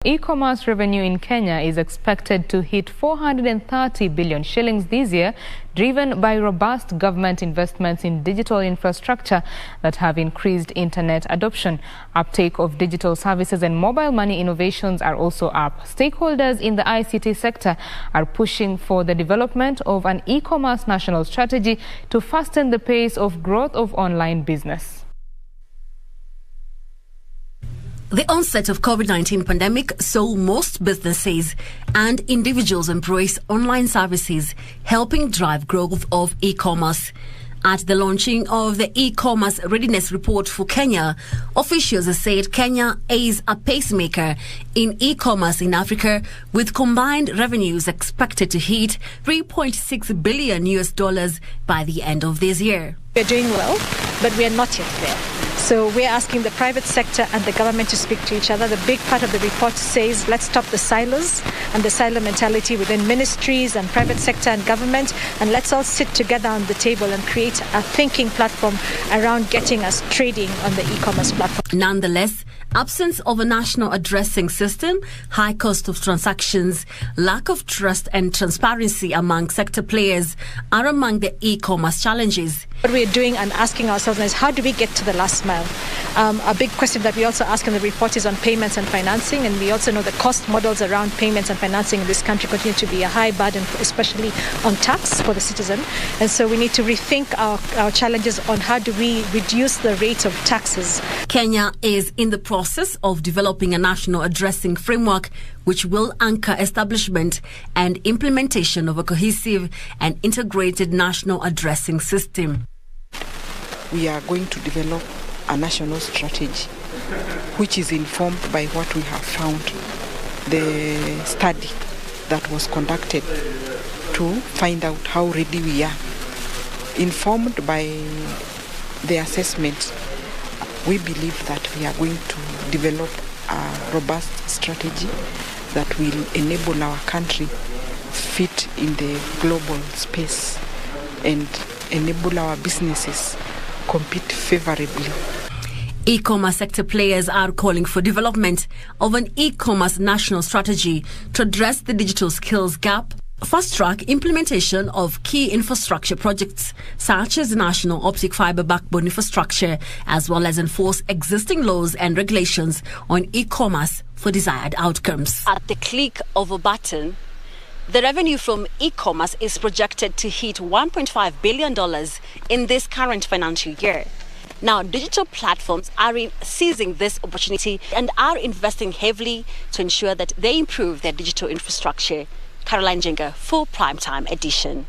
E-commerce revenue in Kenya is expected to hit 430 billion shillings this year, driven by robust government investments in digital infrastructure that have increased internet adoption. Uptake of digital services and mobile money innovations are also up. Stakeholders in the ICT sector are pushing for the development of an e-commerce national strategy to fasten the pace of growth of online business. The onset of COVID-19 pandemic saw most businesses and individuals embrace online services, helping drive growth of e-commerce. At the launching of the e-commerce readiness report for Kenya, officials said Kenya is a pacemaker in e-commerce in Africa, with combined revenues expected to hit $3.6 billion by the end of this year. We're doing well, but we are not yet there. So we're asking the private sector and the government to speak to each other. The big part of the report says let's stop the silos and the silo mentality within ministries and private sector and government, and let's all sit together on the table and create a thinking platform around getting us trading on the e-commerce platform. Nonetheless, absence of a national addressing system, high cost of transactions, lack of trust and transparency among sector players are among the e-commerce challenges. What we are doing and asking ourselves is, how do we get to the last mile? A big question that we also ask in the report is on payments and financing, and we also know the cost models around payments and financing in this country continue to be a high burden, especially on tax for the citizen. And so we need to rethink our challenges on how do we reduce the rate of taxes. Kenya is in the process of developing a national addressing framework which will anchor establishment and implementation of a cohesive and integrated national addressing system. We are going to develop a national strategy which is informed by what we have found, the study that was conducted to find out how ready we are. Informed by the assessment, we believe that we are going to develop a robust strategy that will enable our country fit in the global space and enable our businesses compete favorably. E-commerce sector players are calling for development of an e-commerce national strategy to address the digital skills gap, fast-track implementation of key infrastructure projects such as national optic fiber backbone infrastructure, as well as enforce existing laws and regulations on e-commerce for desired outcomes. At the click of a button, the revenue from e-commerce is projected to hit $1.5 billion in this current financial year. Now, digital platforms are seizing this opportunity and are investing heavily to ensure that they improve their digital infrastructure. Caroline Jenga for Primetime Edition.